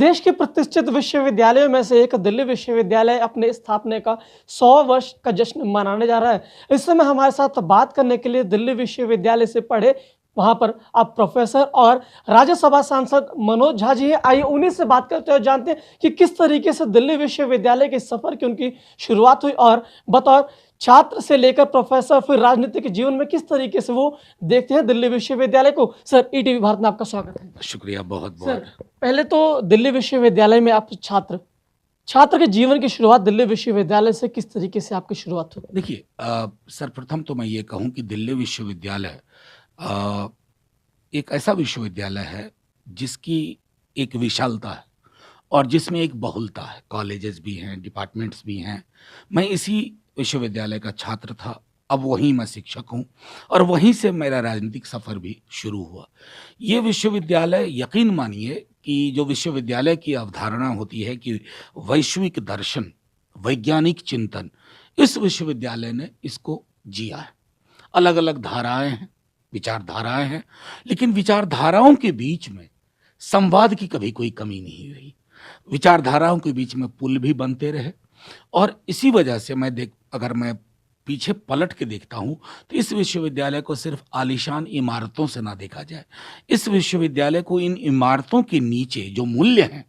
देश के प्रतिष्ठित विश्वविद्यालयों में से एक दिल्ली विश्वविद्यालय अपने स्थापना का 100 वर्ष का जश्न मनाने जा रहा है। इस समय हमारे साथ बात करने के लिए दिल्ली विश्वविद्यालय से पढ़े वहाँ पर अब प्रोफेसर और राज्यसभा सांसद मनोज झा जी हैं। आइए उन्हीं से बात करते हुए जानते हैं कि किस तरीके से दिल्ली विश्वविद्यालय के सफ़र की उनकी शुरुआत हुई और बतौर छात्र से लेकर प्रोफेसर फिर राजनीतिक जीवन में किस तरीके से वो देखते हैं दिल्ली विश्वविद्यालय को। सर, ईटीवी भारत में आपका स्वागत है। शुक्रिया, बहुत सर, बहुत। पहले तो दिल्ली विश्वविद्यालय में आप छात्र छात्र के जीवन की शुरुआत दिल्ली विश्वविद्यालय से किस तरीके से आपकी शुरुआत हुई? देखिए, सर्वप्रथम तो मैं ये कहूँ कि दिल्ली विश्वविद्यालय अ, एक ऐसा विश्वविद्यालय है जिसकी एक विशालता है और जिसमें एक बहुलता है। कॉलेजेस भी हैं, डिपार्टमेंट्स भी हैं। मैं इसी विश्वविद्यालय का छात्र था, अब वहीं मैं शिक्षक हूँ और वहीं से मेरा राजनीतिक सफ़र भी शुरू हुआ। ये विश्वविद्यालय, यकीन मानिए कि जो विश्वविद्यालय की अवधारणा होती है कि वैश्विक दर्शन, वैज्ञानिक चिंतन, इस विश्वविद्यालय ने इसको जिया है। अलग-अलग धाराएँ हैं, विचारधाराएँ हैं, लेकिन विचारधाराओं के बीच में संवाद की कभी कोई कमी नहीं रही। विचारधाराओं के बीच में पुल भी बनते रहे और इसी वजह से अगर मैं पीछे पलट के देखता हूँ तो इस विश्वविद्यालय को सिर्फ आलीशान इमारतों से ना देखा जाए। इस विश्वविद्यालय को इन इमारतों के नीचे जो मूल्य हैं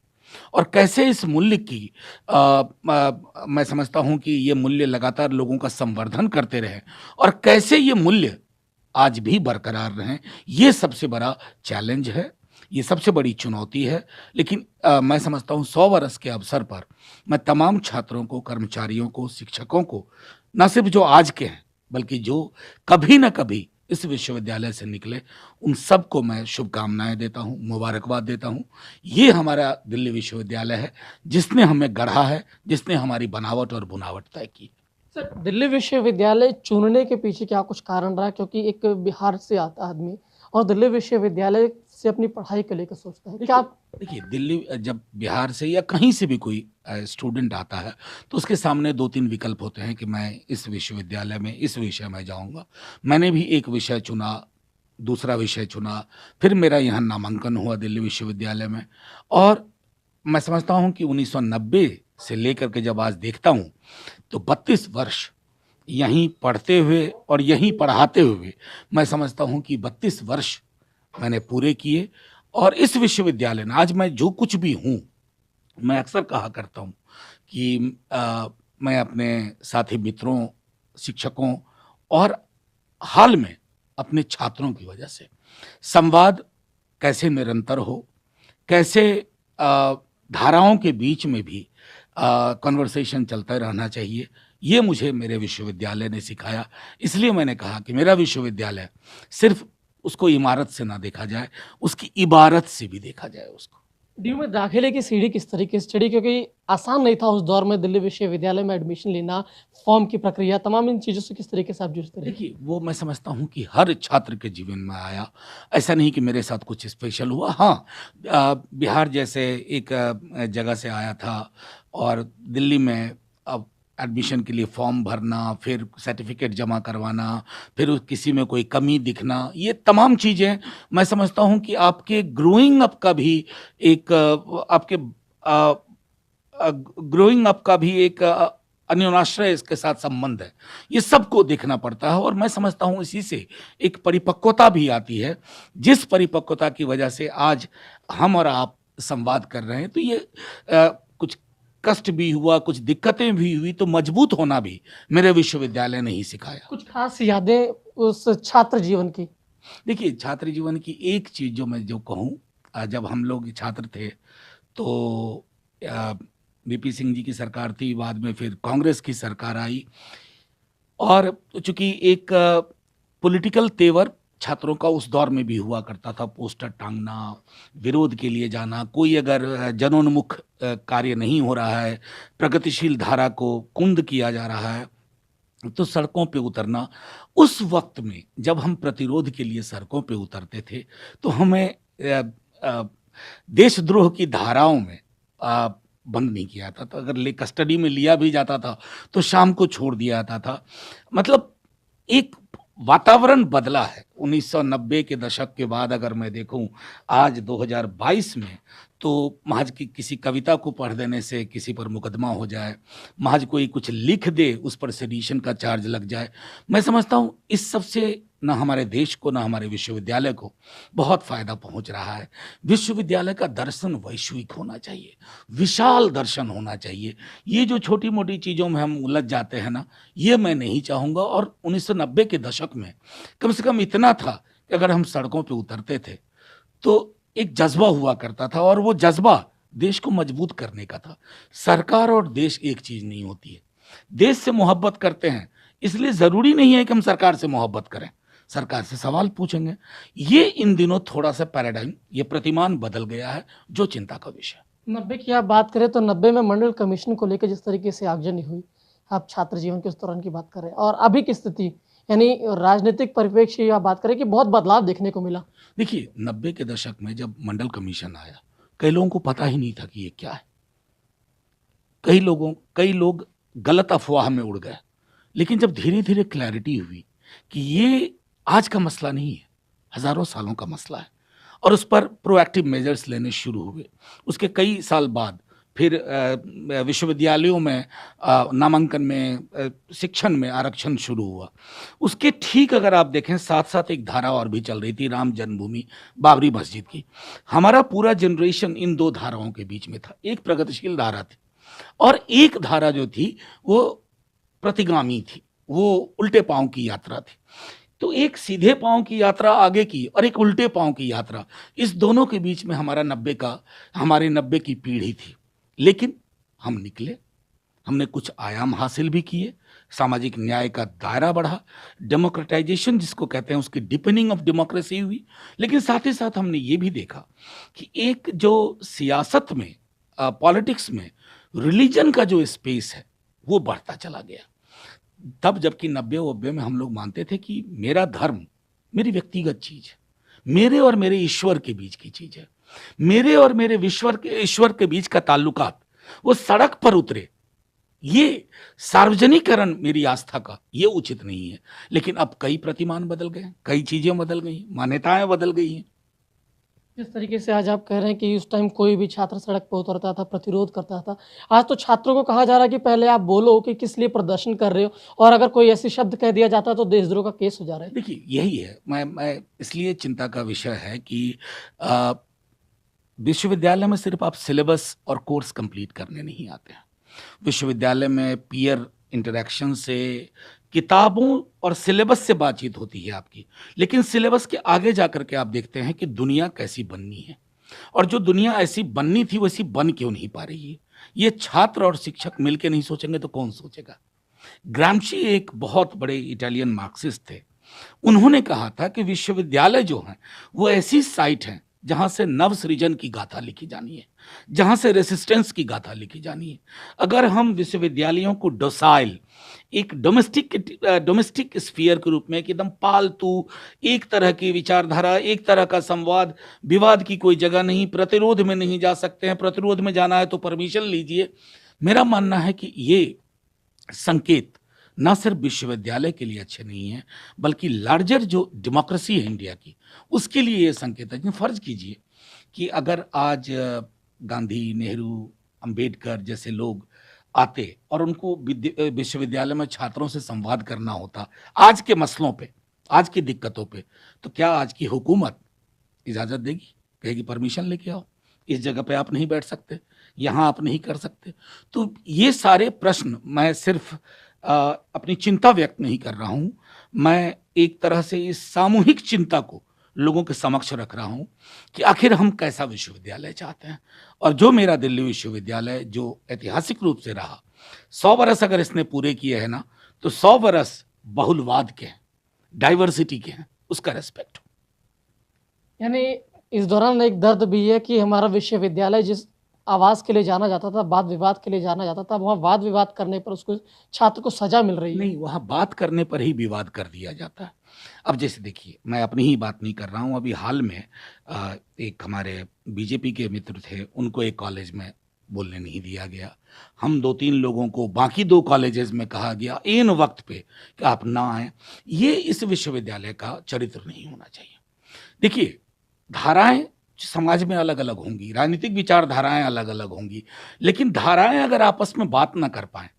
और कैसे इस मूल्य की मैं समझता हूँ कि ये मूल्य लगातार लोगों का संवर्धन करते रहे और कैसे ये मूल्य आज भी बरकरार रहें, ये सबसे बड़ा चैलेंज है, ये सबसे बड़ी चुनौती है। लेकिन मैं समझता हूँ 100 वर्ष के अवसर पर मैं तमाम छात्रों को, कर्मचारियों को, शिक्षकों को, न सिर्फ जो आज के हैं बल्कि जो कभी न कभी इस विश्वविद्यालय से निकले, उन सबको मैं शुभकामनाएं देता हूँ, मुबारकबाद देता हूँ। ये हमारा दिल्ली विश्वविद्यालय है जिसने हमें गढ़ा है, जिसने हमारी बनावट और बुनावट तय की। सर, दिल्ली विश्वविद्यालय चुनने के पीछे क्या कुछ कारण रहा? क्योंकि एक बिहार से आता आदमी और दिल्ली विश्वविद्यालय से अपनी पढ़ाई को लेकर सोचता है। क्या आप देखिए, दिल्ली जब बिहार से या कहीं से भी कोई स्टूडेंट आता है तो उसके सामने 2-3 विकल्प होते हैं कि मैं इस विश्वविद्यालय में इस विषय में जाऊंगा। मैंने भी एक विषय चुना, दूसरा विषय चुना, फिर मेरा यहाँ नामांकन हुआ दिल्ली विश्वविद्यालय में और मैं समझता हूँ कि 1990 से लेकर के जब आज देखता हूँ तो 32 वर्ष यहीं पढ़ते हुए और यहीं पढ़ाते हुए मैं समझता हूँ कि 32 वर्ष मैंने पूरे किए और इस विश्वविद्यालय ने आज मैं जो कुछ भी हूँ, मैं अक्सर कहा करता हूँ कि मैं अपने साथी मित्रों, शिक्षकों और हाल में अपने छात्रों की वजह से संवाद कैसे निरंतर हो, कैसे धाराओं के बीच में भी कन्वर्सेशन चलता रहना चाहिए, ये मुझे मेरे विश्वविद्यालय ने सिखाया। इसलिए मैंने कहा कि मेरा विश्वविद्यालय सिर्फ उसको इमारत से ना देखा जाए, उसकी इबारत से भी देखा जाए उसको। डीयू में दाखिले की सीढ़ी किस तरीके से चढ़ी? क्योंकि आसान नहीं था उस दौर में दिल्ली विश्वविद्यालय में एडमिशन लेना, फॉर्म की प्रक्रिया, तमाम इन चीज़ों से किस तरीके से आप जूझते रहे? देखिए, वो मैं समझता हूँ कि हर छात्र के जीवन में आया, ऐसा नहीं कि मेरे साथ कुछ स्पेशल हुआ। हाँ, बिहार जैसे एक जगह से आया था और दिल्ली में अब एडमिशन के लिए फॉर्म भरना, फिर सर्टिफिकेट जमा करवाना, फिर किसी में कोई कमी दिखना, ये तमाम चीज़ें मैं समझता हूँ कि आपके ग्रोइंग अप का भी एक आपके ग्रोइंग अप का भी एक अन्योनाश्रय इसके साथ संबंध है। ये सबको देखना पड़ता है और मैं समझता हूँ इसी से एक परिपक्वता भी आती है, जिस परिपक्वता की वजह से आज हम और आप संवाद कर रहे हैं। तो ये कुछ कष्ट भी हुआ, कुछ दिक्कतें भी हुई, तो मजबूत होना भी मेरे विश्वविद्यालय ने ही सिखाया। कुछ खास यादें उस छात्र जीवन की? देखिए, छात्र जीवन की एक चीज़ जो मैं जो कहूँ, जब हम लोग छात्र थे तो वीपी सिंह जी की सरकार थी, बाद में फिर कांग्रेस की सरकार आई और चूंकि एक पॉलिटिकल तेवर छात्रों का उस दौर में भी हुआ करता था, पोस्टर टांगना, विरोध के लिए जाना, कोई अगर जनोन्मुख कार्य नहीं हो रहा है, प्रगतिशील धारा को कुंद किया जा रहा है, तो सड़कों पे उतरना। उस वक्त में जब हम प्रतिरोध के लिए सड़कों पे उतरते थे तो हमें देशद्रोह की धाराओं में बंद नहीं किया था। तो अगर कस्टडी में लिया भी जाता था तो शाम को छोड़ दिया जाता था। मतलब एक वातावरण बदला है 1990 के दशक के बाद। अगर मैं देखूं आज 2022 में तो महज की किसी कविता को पढ़ देने से किसी पर मुकदमा हो जाए, महज कोई कुछ लिख दे उस पर सेडिशन का चार्ज लग जाए। मैं समझता हूँ इस सब से ना हमारे देश को ना हमारे विश्वविद्यालय को बहुत फ़ायदा पहुँच रहा है। विश्वविद्यालय का दर्शन वैश्विक होना चाहिए, विशाल दर्शन होना चाहिए। ये जो छोटी-मोटी चीज़ों में हम उलझ जाते हैं ना, ये मैं नहीं चाहूँगा। और 1990 के दशक में कम से कम इतना था कि अगर हम सड़कों पे उतरते थे तो एक जज़्बा हुआ करता था, और वो जज़्बा देश को मजबूत करने का था। सरकार और देश एक चीज़ नहीं होती है। देश से मोहब्बत करते हैं, इसलिए ज़रूरी नहीं है कि हम सरकार से मोहब्बत करें। सरकार से सवाल पूछेंगे। ये इन दिनों थोड़ा-सा पैराडाइम, ये प्रतिमान बदल गया है, जो चिंता का विषय है। 90 की आप बात करें तो 90 में मंडल कमीशन को लेकर जिस तरीके से आगजनी हुई, आप छात्र जीवन के उस दौरान की बात कर रहे हैं और अभी की स्थिति यानी राजनीतिक परिप्रेक्ष्य की आप बात करें कि बहुत बदलाव देखने को मिला। देखिए, 90 के दशक में जब मंडल कमीशन आया, कई लोगों को पता ही नहीं था कि ये क्या है। कई लोग गलत अफ़वाह में उड़ गए। लेकिन जब धीरे-धीरे क्लैरिटी हुई कि ये आज का मसला नहीं है, हज़ारों सालों का मसला है, और उस पर प्रोएक्टिव मेजर्स लेने शुरू हुए। उसके कई साल बाद फिर विश्वविद्यालयों में नामांकन में, शिक्षण में आरक्षण शुरू हुआ। उसके ठीक अगर आप देखें, साथ-साथ एक धारा और भी चल रही थी, राम जन्मभूमि, बाबरी मस्जिद की। हमारा पूरा जनरेशन इन 2 धाराओं के बीच में था। एक प्रगतिशील धारा थी और एक धारा जो थी वो प्रतिगामी थी, वो उल्टे पाँव की यात्रा थी। तो एक सीधे पाँव की यात्रा आगे की और एक उल्टे पाँव की यात्रा, इस दोनों के बीच में हमारे 90 की पीढ़ी थी। लेकिन हम निकले, हमने कुछ आयाम हासिल भी किए, सामाजिक न्याय का दायरा बढ़ा, डेमोक्रेटाइजेशन जिसको कहते हैं उसकी डीपनिंग ऑफ डेमोक्रेसी हुई। लेकिन साथ ही साथ हमने ये भी देखा कि एक जो सियासत में, पॉलिटिक्स में रिलीजन का जो स्पेस है वो बढ़ता चला गया। तब जबकि 90-90 में हम लोग मानते थे कि मेरा धर्म मेरी व्यक्तिगत चीज़ है, मेरे और मेरे ईश्वर के बीच की चीज़ है, मेरे और मेरे ईश्वर के बीच का ताल्लुकात वो सड़क पर उतरे, ये सार्वजनिकरण मेरी आस्था का ये उचित नहीं है। लेकिन अब कई प्रतिमान बदल गए, कई चीज़ें बदल गई, मान्यताएं बदल गई हैं। जिस तरीके से आज आप कह रहे हैं कि उस टाइम कोई भी छात्र सड़क पर उतरता था, प्रतिरोध करता था। आज तो छात्रों को कहा जा रहा है कि पहले आप बोलो कि किस लिए प्रदर्शन कर रहे हो, और अगर कोई ऐसे शब्द कह दिया जाता है तो देशद्रोह का केस हो जा रहा है। देखिए, यही है, मैं इसलिए चिंता का विषय है कि अ, विश्वविद्यालय में सिर्फ आप सिलेबस और कोर्स कंप्लीट करने नहीं आते हैं। विश्वविद्यालय में पीयर इंटरैक्शन से, किताबों और सिलेबस से बातचीत होती है आपकी। लेकिन सिलेबस के आगे जाकर के आप देखते हैं कि दुनिया कैसी बननी है, और जो दुनिया ऐसी बननी थी वैसी बन क्यों नहीं पा रही है। ये छात्र और शिक्षक मिलके नहीं सोचेंगे तो कौन सोचेगा। ग्रामशी एक बहुत बड़े इटालियन मार्क्सिस्ट थे। उन्होंने कहा था कि विश्वविद्यालय जो हैं वो ऐसी साइट हैं जहाँ से नव सृजन की गाथा लिखी जानी है, जहाँ से रेसिस्टेंस की गाथा लिखी जानी है। अगर हम विश्वविद्यालयों को डोसाइल, एक डोमेस्टिक स्फीयर के रूप में, कि एकदम पालतू, एक तरह की विचारधारा, एक तरह का संवाद, विवाद की कोई जगह नहीं, प्रतिरोध में नहीं जा सकते हैं, प्रतिरोध में जाना है तो परमिशन लीजिए। मेरा मानना है कि ये संकेत ना सिर्फ विश्वविद्यालय के लिए अच्छे नहीं हैं, बल्कि लार्जर जो डेमोक्रेसी है इंडिया की, उसके लिए ये संकेत है। फर्ज कीजिए कि अगर आज गांधी, नेहरू, अंबेडकर जैसे लोग आते और उनको विश्वविद्यालय में छात्रों से संवाद करना होता आज के मसलों पे, आज की दिक्कतों पे, तो क्या आज की हुकूमत इजाज़त देगी? कहेगी परमिशन लेके आओ, इस जगह पे आप नहीं बैठ सकते, यहाँ आप नहीं कर सकते। तो ये सारे प्रश्न, मैं सिर्फ अपनी चिंता व्यक्त नहीं कर रहा हूँ, मैं एक तरह से इस सामूहिक चिंता को लोगों के समक्ष रख रहा हूँ कि आखिर हम कैसा विश्वविद्यालय चाहते हैं। और जो मेरा दिल्ली विश्वविद्यालय जो ऐतिहासिक रूप से रहा, 100 बरस अगर इसने पूरे किए हैं ना, तो 100 बरस बहुलवाद के हैं, डाइवर्सिटी के हैं, उसका रेस्पेक्ट हो। यानी इस दौरान एक दर्द भी है कि हमारा विश्वविद्यालय जिस आवाज़ के लिए जाना जाता था, वाद विवाद के लिए जाना जाता था, वहाँ वाद विवाद करने पर उसको छात्र को सज़ा मिल रही है। नहीं, वहाँ बात करने पर ही विवाद कर दिया जाता है। अब जैसे देखिए, मैं अपनी ही बात नहीं कर रहा हूँ, अभी हाल में एक हमारे बीजेपी के मित्र थे, उनको एक कॉलेज में बोलने नहीं दिया गया। हम 2-3 लोगों को बाकी 2 कॉलेजेस में कहा गया ऐन वक्त पे कि आप ना आएँ। ये इस विश्वविद्यालय का चरित्र नहीं होना चाहिए। देखिए, धाराएँ समाज में अलग अलग होंगी, राजनीतिक विचारधाराएं अलग अलग होंगी, लेकिन धाराएं अगर आपस में बात ना कर पाए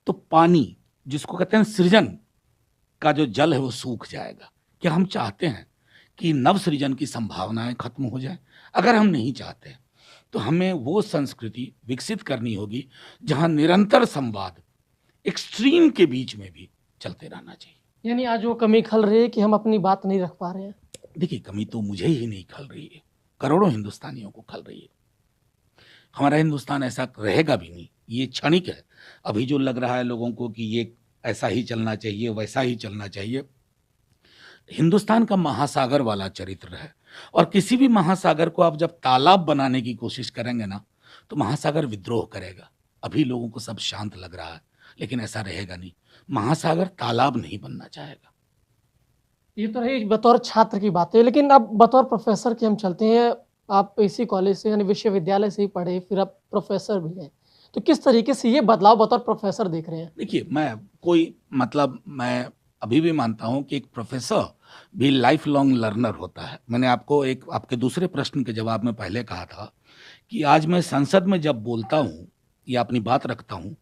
तो पानी, जिसको कहते हैं सृजन का जो जल है वो सूख जाएगा। क्या हम चाहते हैं कि नव सृजन की संभावनाएं खत्म हो जाए? अगर हम नहीं चाहते तो हमें वो संस्कृति विकसित करनी होगी जहां निरंतर संवाद एक्सट्रीम के बीच में भी चलते रहना चाहिए। यानी आज वो कमी खल रही है कि हम अपनी बात नहीं रख पा रहे हैं। देखिए, कमी तो मुझे ही नहीं खल रही है, करोड़ों हिंदुस्तानियों को खल रही है। हमारा हिंदुस्तान ऐसा रहेगा भी नहीं, ये क्षणिक है। अभी जो लग रहा है लोगों को कि ये ऐसा ही चलना चाहिए, वैसा ही चलना चाहिए, हिंदुस्तान का महासागर वाला चरित्र है। और किसी भी महासागर को आप जब तालाब बनाने की कोशिश करेंगे ना, तो महासागर विद्रोह करेगा। अभी लोगों को सब शांत लग रहा है, लेकिन ऐसा रहेगा नहीं। महासागर तालाब नहीं बनना चाहेगा। ये तो रही बतौर छात्र की बात है, लेकिन अब बतौर प्रोफेसर की हम चलते हैं। आप इसी कॉलेज से यानी विश्वविद्यालय से ही पढ़े, फिर आप प्रोफेसर भी हैं। तो किस तरीके से ये बदलाव बतौर प्रोफेसर देख रहे हैं? देखिए, मैं अभी भी मानता हूं कि एक प्रोफेसर भी लाइफ लॉन्ग लर्नर होता है। मैंने आपको एक आपके दूसरे प्रश्न के जवाब में पहले कहा था कि आज मैं संसद में जब बोलता हूं या अपनी बात रखता हूं,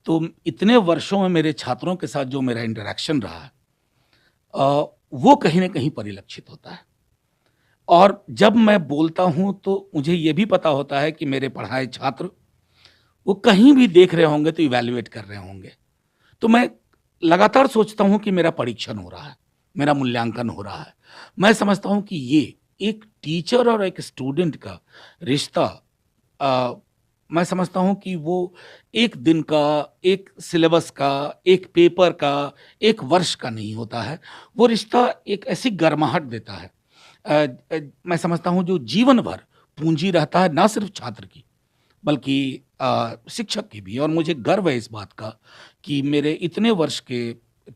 तो इतने वर्षों में मेरे छात्रों के साथ जो मेरा इंटरेक्शन रहा है, वो कहीं ना कहीं परिलक्षित होता है। और जब मैं बोलता हूं तो मुझे ये भी पता होता है कि मेरे पढ़ाए छात्र वो कहीं भी देख रहे होंगे तो इवैल्यूएट कर रहे होंगे। तो मैं लगातार सोचता हूं कि मेरा परीक्षण हो रहा है, मेरा मूल्यांकन हो रहा है। मैं समझता हूं कि ये एक टीचर और एक स्टूडेंट का रिश्ता, अ, मैं समझता हूं कि वो एक दिन का, एक सिलेबस का, एक पेपर का, एक वर्ष का नहीं होता है। वो रिश्ता एक ऐसी गर्माहट देता है, मैं समझता हूं जो जीवन भर पूंजी रहता है, ना सिर्फ छात्र की बल्कि शिक्षक की भी। और मुझे गर्व है इस बात का कि मेरे इतने वर्ष के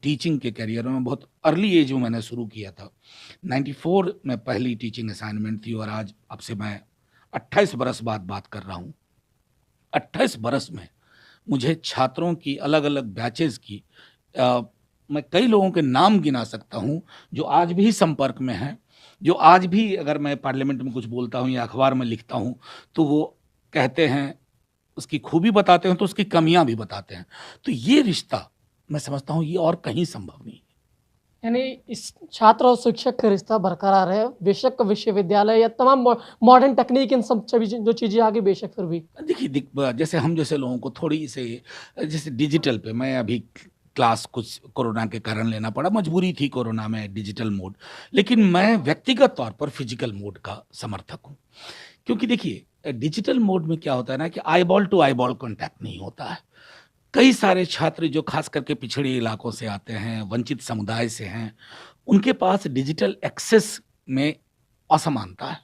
टीचिंग के करियर में, बहुत अर्ली एज में मैंने शुरू किया था। 94 में पहली टीचिंग असाइनमेंट थी और आज आपसे मैं 28 बरस बाद बात कर रहा हूँ। 28 बरस में मुझे छात्रों की अलग अलग बैचेज की, मैं कई लोगों के नाम गिना सकता हूँ जो आज भी संपर्क में हैं, जो आज भी अगर मैं पार्लियामेंट में कुछ बोलता हूँ या अखबार में लिखता हूँ तो वो कहते हैं, उसकी खूबी बताते हैं तो उसकी कमियां भी बताते हैं। तो ये रिश्ता मैं समझता हूँ ये और कहीं संभव नहीं है। यानी इस छात्र और शिक्षक का रिश्ता बरकरार है, बेशक विश्वविद्यालय या तमाम मॉडर्न तकनीक इन सब सभी जो चीज़ें आ गई, बेशक फिर भी। देखिए, जैसे हम जैसे लोगों को थोड़ी से, जैसे डिजिटल पे मैं अभी क्लास कुछ कोरोना के कारण लेना पड़ा, मजबूरी थी कोरोना में, डिजिटल मोड। लेकिन मैं व्यक्तिगत तौर पर फिजिकल मोड का समर्थक हूँ, क्योंकि देखिए डिजिटल मोड में क्या होता है ना कि आईबॉल टू आईबॉल कांटेक्ट नहीं होता है। कई सारे छात्र जो खास करके पिछड़े इलाकों से आते हैं, वंचित समुदाय से हैं, उनके पास डिजिटल एक्सेस में असमानता है,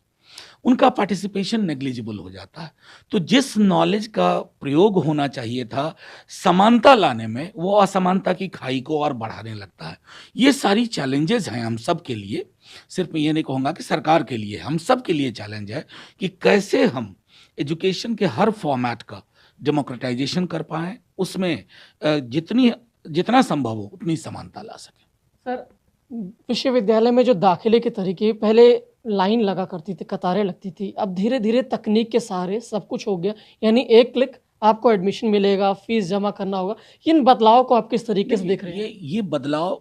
उनका पार्टिसिपेशन नेग्लिजिबल हो जाता है। तो जिस नॉलेज का प्रयोग होना चाहिए था समानता लाने में, वो असमानता की खाई को और बढ़ाने लगता है। ये सारी चैलेंजेस हैं हम सब के लिए, सिर्फ मैं ये नहीं कहूँगा कि सरकार के लिए, हम सब के लिए चैलेंज है कि कैसे हम एजुकेशन के हर फॉर्मेट का डेमोक्रेटाइजेशन कर पाएँ, उसमें जितना संभव हो उतनी समानता ला सकें। सर, विश्वविद्यालय में जो दाखिले के तरीके, पहले लाइन लगा करती थी, कतारें लगती थी, अब धीरे-धीरे तकनीक के सहारे सब कुछ हो गया। यानी एक क्लिक आपको एडमिशन मिलेगा, फीस जमा करना होगा। इन बदलाव को आप किस तरीके से देख रहे हैं? ये बदलाव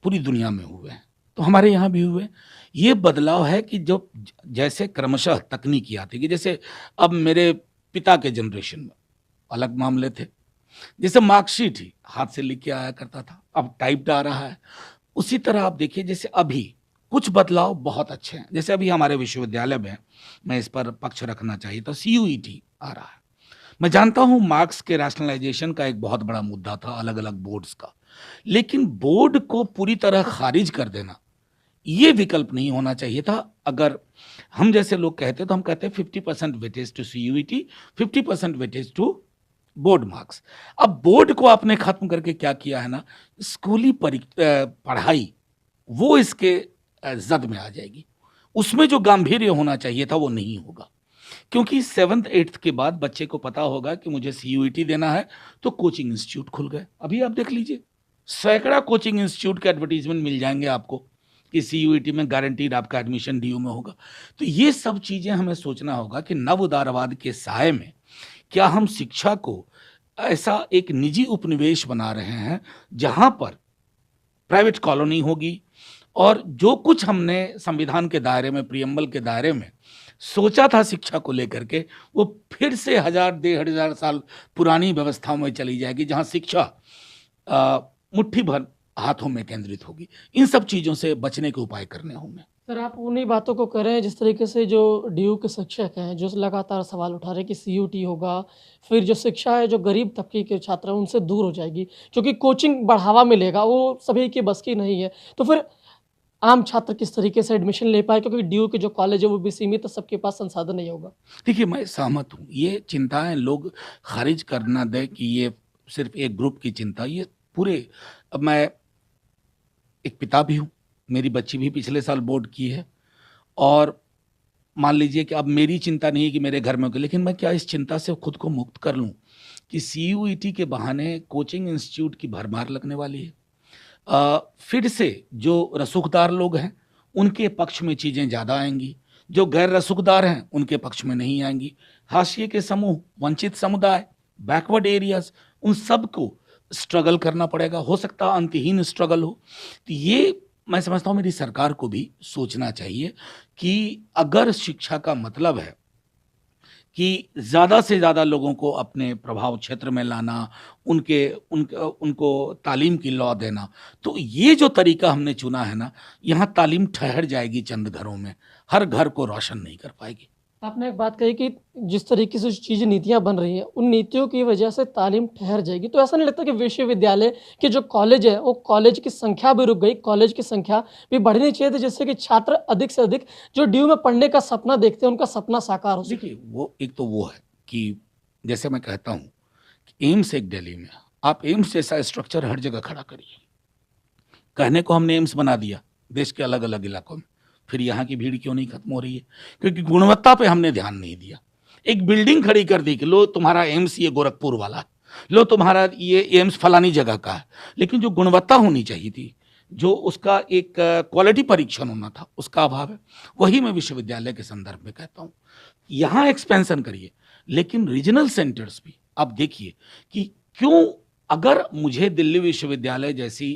पूरी दुनिया में हुए हैं, तो हमारे यहाँ भी हुए। ये बदलाव है कि जो जैसे क्रमशः तकनीकी आती है, जैसे अब मेरे पिता के जनरेशन में अलग मामले थे। जैसे मार्कशीट ही हाथ से लिख के आया करता था, अब टाइप्ड आ रहा है। उसी तरह आप देखिए, जैसे अभी कुछ बदलाव बहुत अच्छे हैं। जैसे अभी हमारे विश्वविद्यालय में, मैं इस पर पक्ष रखना चाहिए, तो सीयूईटी आ रहा है। मैं जानता हूं मार्क्स के रैशनलाइजेशन का एक बहुत बड़ा मुद्दा था अलग अलग बोर्ड्स का, लेकिन बोर्ड को पूरी तरह खारिज कर देना ये विकल्प नहीं होना चाहिए था। अगर हम जैसे लोग कहते तो हम कहते 50% weightage to CUET, 50% weightage to board marks. अब बोर्ड को आपने खत्म करके क्या किया है ना, स्कूली पढ़ाई वो इसके जद में आ जाएगी। उसमें जो गांभीर्य होना चाहिए था वो नहीं होगा, क्योंकि 7th 8th के बाद बच्चे को पता होगा कि मुझे सीयूईटी देना है, तो कोचिंग इंस्टीट्यूट खुल गए। अभी आप देख लीजिए, सैकड़ा कोचिंग इंस्टीट्यूट के एडवर्टीजमेंट मिल जाएंगे आपको कि सीयूईटी में गारंटीड आपका एडमिशन डीयू में होगा। तो ये सब चीज़ें हमें सोचना होगा कि नव उदारवाद के साए में क्या हम शिक्षा को ऐसा एक निजी उपनिवेश बना रहे हैं जहाँ पर प्राइवेट कॉलोनी होगी और जो कुछ हमने संविधान के दायरे में, प्रियम्बल के दायरे में सोचा था शिक्षा को लेकर के, वो फिर से 1000-1500 साल पुरानी व्यवस्थाओं में चली जाएगी जहाँ शिक्षा मुट्ठी भर हाथों में केंद्रित होगी। इन सब चीज़ों से बचने के उपाय करने होंगे। सर, आप उन्हीं बातों को कर रहे हैं जिस तरीके से जो डीयू के शिक्षक हैं, जो लगातार सवाल उठा रहे हैं कि सीयूटी होगा, फिर जो शिक्षा है जो गरीब तबके के छात्र हैं उनसे दूर हो जाएगी, क्योंकि कोचिंग बढ़ावा मिलेगा, वो सभी की बस की नहीं है। तो फिर आम छात्र किस तरीके से एडमिशन ले पाए, क्योंकि डीयू के जो कॉलेज है वो भी सीमित है, सबके पास संसाधन नहीं होगा। देखिए, मैं सहमत हूँ। ये चिंताएँ लोग खारिज करना दें कि ये सिर्फ़ एक ग्रुप की चिंता, ये पूरे। अब मैं एक पिता भी हूँ, मेरी बच्ची भी पिछले साल बोर्ड की है और मान लीजिए कि अब मेरी चिंता नहीं है कि मेरे घर में होगी, लेकिन मैं क्या इस चिंता से खुद को मुक्त कर लूँ कि सीयूईटी के बहाने कोचिंग इंस्टीट्यूट की भरमार लगने वाली है। फिर से जो रसूखदार लोग हैं, उनके पक्ष में चीज़ें ज़्यादा आएँगी, जो गैर रसूखदार हैं, उनके पक्ष में नहीं आएँगी। हाशिए के समूह, वंचित समुदाय, बैकवर्ड एरियाज़, उन सबको स्ट्रगल करना पड़ेगा, हो सकता है अंतहीन स्ट्रगल हो। तो ये मैं समझता हूँ मेरी सरकार को भी सोचना चाहिए कि अगर शिक्षा का मतलब है कि ज़्यादा से ज़्यादा लोगों को अपने प्रभाव क्षेत्र में लाना, उनको तालीम की लौ देना, तो ये जो तरीका हमने चुना है ना, यहाँ तालीम ठहर जाएगी चंद घरों में, हर घर को रोशन नहीं कर पाएगी। आपने एक बात कही कि जिस तरीके से चीज़ें नीतियाँ बन रही हैं, उन नीतियों की वजह से तालीम ठहर जाएगी। तो ऐसा नहीं लगता कि विश्वविद्यालय के जो कॉलेज है, वो कॉलेज की संख्या भी रुक गई, कॉलेज की संख्या भी बढ़नी चाहिए थी, जिससे कि छात्र अधिक से अधिक जो डीयू में पढ़ने का सपना देखते हैं, उनका सपना साकार हो सके? देखिए, वो एक तो वो है कि जैसे मैं कहता हूँ कि एम्स एक दिल्ली में है, आप एम्स जैसा स्ट्रक्चर हर जगह खड़ा करिए। कहने को हमने एम्स बना दिया देश के अलग-अलग इलाकों में, फिर यहाँ की भीड़ क्यों नहीं खत्म हो रही है? क्योंकि गुणवत्ता पे हमने ध्यान नहीं दिया। एक बिल्डिंग खड़ी कर दी कि लो तुम्हारा एम्स ये गोरखपुर वाला है, लो तुम्हारा ये एम्स फलानी जगह का है, लेकिन जो गुणवत्ता होनी चाहिए थी, जो उसका एक क्वालिटी परीक्षण होना था, उसका अभाव है। वही मैं विश्वविद्यालय के संदर्भ में कहता हूँ। यहाँ एक्सपेंशन करिए, लेकिन रीजनल सेंटर्स भी आप देखिए कि क्यों, अगर मुझे दिल्ली विश्वविद्यालय जैसी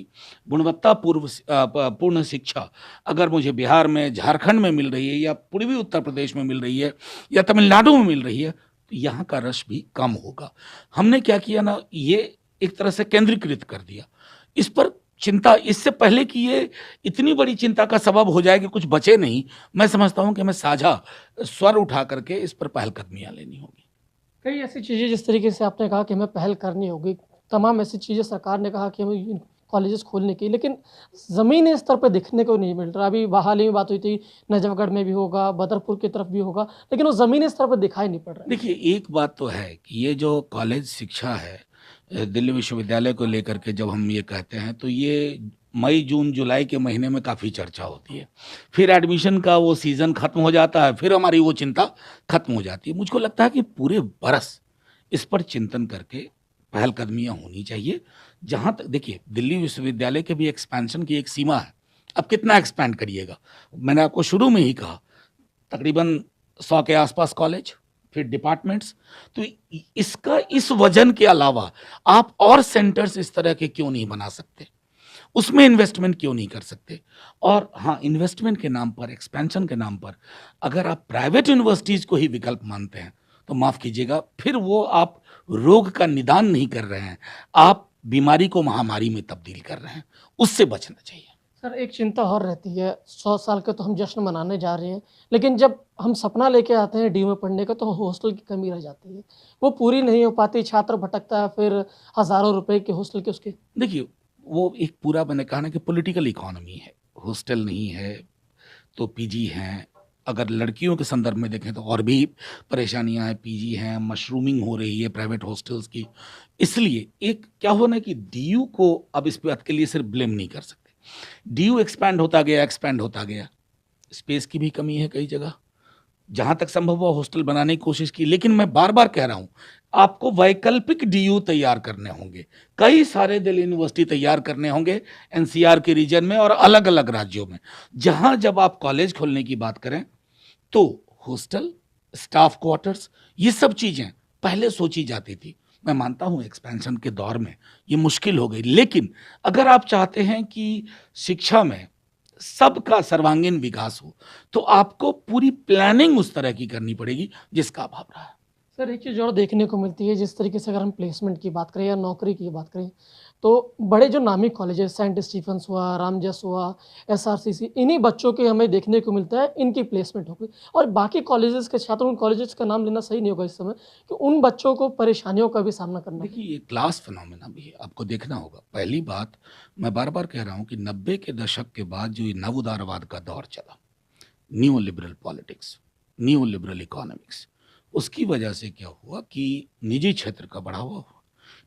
पूर्ण शिक्षा अगर मुझे बिहार में, झारखंड में मिल रही है या पूर्वी उत्तर प्रदेश में मिल रही है या तमिलनाडु में मिल रही है, तो यहाँ का रश भी कम होगा। हमने क्या किया ना, ये एक तरह से केंद्रीकृत कर दिया। इस पर चिंता इससे पहले कि ये इतनी बड़ी चिंता का सबब हो जाए कि कुछ बचे नहीं, मैं समझता हूँ कि हमें साझा स्वर उठा करके इस पर पहलकदमियाँ लेनी होगी। कई ऐसी चीज़ें जिस तरीके से आपने कहा कि हमें पहल करनी होगी, तमाम ऐसी चीज़ें सरकार ने कहा कि हमें कॉलेजेस खोलने की, लेकिन ज़मीनी स्तर पे दिखने को नहीं मिल रहा। अभी हाल ही में बात हुई थी, नजफगढ़ में भी होगा, बदरपुर की तरफ भी होगा, लेकिन वो ज़मीनी स्तर पर दिखाई नहीं पड़ रहा है। देखिए, एक बात तो है कि ये जो कॉलेज शिक्षा है दिल्ली विश्वविद्यालय को लेकर के जब हम ये कहते हैं, तो ये मई, जून, जुलाई के महीने में काफ़ी चर्चा होती है। फिर एडमिशन का वो सीज़न ख़त्म हो जाता है, फिर हमारी वो चिंता ख़त्म हो जाती है। मुझको लगता है कि पूरे बरस इस पर चिंतन करके पहलकदमियाँ होनी चाहिए। जहाँ तक देखिए, दिल्ली विश्वविद्यालय के भी एक्सपेंशन की एक सीमा है। अब कितना एक्सपैंड करिएगा? मैंने आपको शुरू में ही कहा, तकरीबन 100 के आसपास कॉलेज, फिर डिपार्टमेंट्स। तो इसका इस वजन के अलावा आप और सेंटर्स इस तरह के क्यों नहीं बना सकते? उसमें इन्वेस्टमेंट क्यों नहीं कर सकते? और हाँ, इन्वेस्टमेंट के नाम पर, एक्सपेंशन के नाम पर अगर आप प्राइवेट यूनिवर्सिटीज़ को ही विकल्प मानते हैं, तो माफ़ कीजिएगा, फिर वो आप रोग का निदान नहीं कर रहे हैं, आप बीमारी को महामारी में तब्दील कर रहे हैं। उससे बचना चाहिए। सर, एक चिंता और रहती है, 100 साल का तो हम जश्न मनाने जा रहे हैं, लेकिन जब हम सपना लेके आते हैं डीयू में पढ़ने का, तो हॉस्टल की कमी रह जाती है। वो पूरी नहीं हो पाती, छात्र भटकता है, फिर हज़ारों रुपए के हॉस्टल के उसके। देखिए, वो एक पूरा मैंने कहा ना कि पॉलिटिकल इकोनॉमी है। हॉस्टल नहीं है, तो पीजी हैं। अगर लड़कियों के संदर्भ में देखें तो और भी परेशानियां हैं, पीजी हैं, मशरूमिंग हो रही है प्राइवेट हॉस्टल्स की। इसलिए एक क्या हुआ ना कि डीयू को अब इस बात के लिए सिर्फ ब्लेम नहीं कर सकते। डीयू एक्सपैंड होता गया। स्पेस की भी कमी है कई जगह। जहाँ तक संभव हो हॉस्टल बनाने की कोशिश की, लेकिन मैं बार-बार कह रहा हूँ, आपको वैकल्पिक डीयू तैयार करने होंगे, कई सारे दिल्ली यूनिवर्सिटी तैयार करने होंगे एनसीआर के रीजन में और अलग अलग राज्यों में, जहां जब आप कॉलेज खोलने की बात करें तो हॉस्टल, स्टाफ क्वार्टर्स, ये सब चीजें पहले सोची जाती थी। मैं मानता हूं एक्सपेंशन के दौर में ये मुश्किल हो गई, लेकिन अगर आप चाहते हैं कि शिक्षा में सबका सर्वांगीण विकास हो तो आपको पूरी प्लानिंग उस तरह की करनी पड़ेगी जिसका अभाव रहा है। सर एक चीज़ और देखने को मिलती है जिस तरीके से अगर हम प्लेसमेंट की बात करें या नौकरी की बात करें तो बड़े जो नामी कॉलेजेस सेंट स्टीफेंस हुआ, रामजस हुआ, एसआरसीसी, इन्हीं बच्चों के हमें देखने को मिलता है इनकी प्लेसमेंट हो गई और बाकी कॉलेजेस के छात्र, उन कॉलेजेस का नाम लेना सही नहीं होगा इस समय, कि उन बच्चों को परेशानियों का भी सामना करना देखिए ये क्लास फिनोमेना भी है, आपको देखना होगा। पहली बात, मैं बार बार कह रहा हूं कि 90 के दशक के बाद जो ये नव उदारवाद का दौर चला, new liberal politics, new liberal economics, उसकी वजह से क्या हुआ कि निजी क्षेत्र का बढ़ावा हुआ।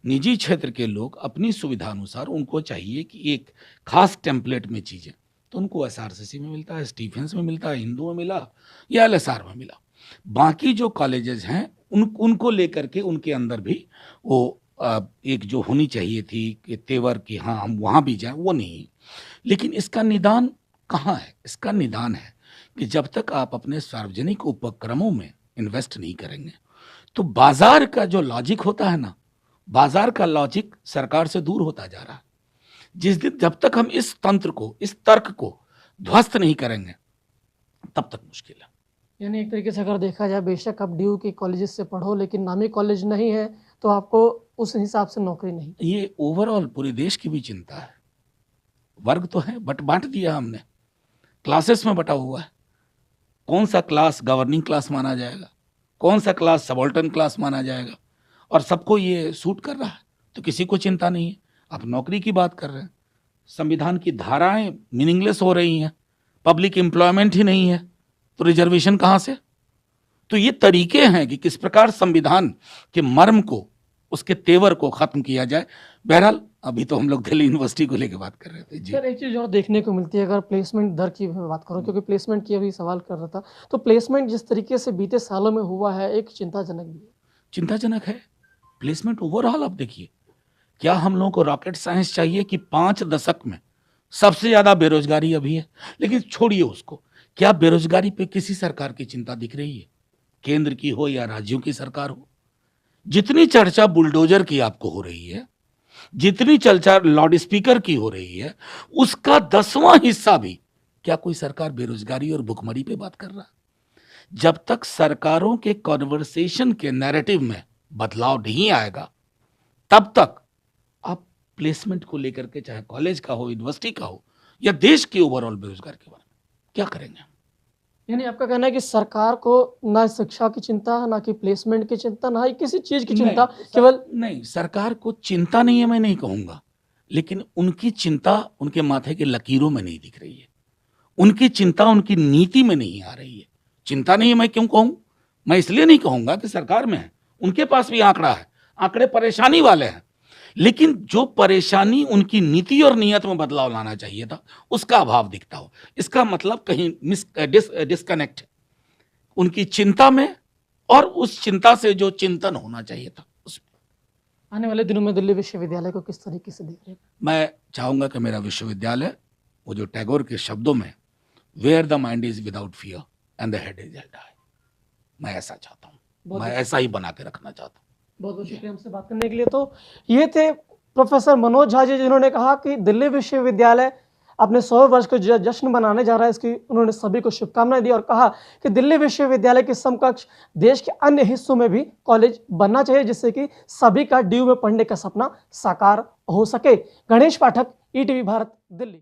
निजी क्षेत्र के लोग अपनी सुविधा अनुसार, उनको चाहिए कि एक खास टेम्पलेट में चीजें, तो उनको एसआरसीसी में मिलता है, स्टीफेंस में मिलता है, हिंदू में मिला या एलएसआर में मिला। बाकी जो कॉलेजेस हैं उनको लेकर के उनके अंदर भी वो एक जो होनी चाहिए थी कि तेवर कि हाँ हम वहाँ भी जाएं, वो नहीं। लेकिन इसका निदान कहाँ है? इसका निदान है कि जब तक आप अपने सार्वजनिक उपक्रमों में इन्वेस्ट नहीं करेंगे तो बाजार का जो लॉजिक होता है ना, बाजार का लॉजिक सरकार से दूर होता जा रहा है। जिस दिन जब तक हम इस तंत्र को, इस तर्क को ध्वस्त नहीं करेंगे तब तक मुश्किल है। यानी एक तरीके से अगर देखा जाए बेशक आप ड्यू के कॉलेजेस से पढ़ो लेकिन नामी कॉलेज नहीं है तो आपको उस हिसाब से नौकरी नहीं। ये ओवरऑल पूरे देश की भी चिंता है। वर्ग तो है बट बांट दिया हमने, क्लासेस में बटा हुआ है। कौन सा क्लास गवर्निंग क्लास माना जाएगा, कौन सा क्लास सबाल्टर्न क्लास माना जाएगा, और सबको ये सूट कर रहा है तो किसी को चिंता नहीं है। आप नौकरी की बात कर रहे हैं, संविधान की धाराएं मीनिंगलेस हो रही हैं, पब्लिक एम्प्लॉयमेंट ही नहीं है तो रिजर्वेशन कहाँ से? तो ये तरीके हैं कि किस प्रकार संविधान के मर्म को, उसके तेवर को खत्म किया जाए। बहरहाल अभी तो हम लोग दिल्ली यूनिवर्सिटी को लेकर बात कर रहे थे जी। सर एक चीज़ और देखने को मिलती है अगर प्लेसमेंट दर की मैं बात करूं, क्योंकि प्लेसमेंट की अभी सवाल कर रहा था, तो प्लेसमेंट जिस तरीके से बीते सालों में हुआ है एक चिंताजनक भी है। चिंताजनक है प्लेसमेंट ओवरऑल। अब देखिए, क्या हम लोगों को रॉकेट साइंस चाहिए कि 5 दशक में सबसे ज्यादा बेरोजगारी अभी है? लेकिन छोड़िए उसको, क्या बेरोजगारी पे किसी सरकार की चिंता दिख रही है, केंद्र की हो या राज्यों की सरकार हो? जितनी चर्चा बुलडोजर की आपको हो रही है, जितनी चर्चा लाउड स्पीकर की हो रही है, उसका 10वां हिस्सा भी क्या कोई सरकार बेरोजगारी और भुखमरी पे बात कर रहा है? जब तक सरकारों के कॉन्वर्सेशन के नैरेटिव में बदलाव नहीं आएगा तब तक आप प्लेसमेंट को लेकर के, चाहे कॉलेज का हो, यूनिवर्सिटी का हो, या देश के ओवरऑल बेरोजगार के बारे में क्या करेंगे? यानी आपका कहना है कि सरकार को ना शिक्षा की चिंता, ना कि प्लेसमेंट की चिंता, ना ही किसी चीज की चिंता, केवल नहीं, सरकार को चिंता नहीं है मैं नहीं कहूंगा, लेकिन उनकी चिंता उनके माथे के लकीरों में नहीं दिख रही है, उनकी चिंता उनकी नीति में नहीं आ रही है। चिंता नहीं है मैं क्यों कहूं? मैं इसलिए नहीं कहूंगा कि सरकार में है, उनके पास भी आंकड़ा है, आंकड़े परेशानी वाले हैं, लेकिन जो परेशानी उनकी नीति और नीयत में बदलाव लाना चाहिए था उसका अभाव दिखता हो, इसका मतलब कहीं डिस्कनेक्ट है उनकी चिंता में और उस चिंता से जो चिंतन होना चाहिए था उसमें। आने वाले दिनों में दिल्ली विश्वविद्यालय को किस तरीके से देख रहे हैं? मैं चाहूंगा कि मेरा विश्वविद्यालय, वो जो टैगोर के शब्दों में, where the mind is without fear and the head is held high, मैं ऐसा चाहता हूं, मैं ऐसा ही बना के रखना चाहता हूं। बहुत बहुत शुक्रिया हमसे बात करने के लिए। तो ये थे प्रोफेसर मनोज झा जी, जिन्होंने कहा कि दिल्ली विश्वविद्यालय अपने 100 वर्ष का जश्न मनाने जा रहा है, इसकी उन्होंने सभी को शुभकामनाएं दी और कहा कि दिल्ली विश्वविद्यालय के समकक्ष देश के अन्य हिस्सों में भी कॉलेज बनना चाहिए जिससे कि सभी का ड्यू में पढ़ने का सपना साकार हो सके। गणेश पाठक, ईटीवी भारत, दिल्ली।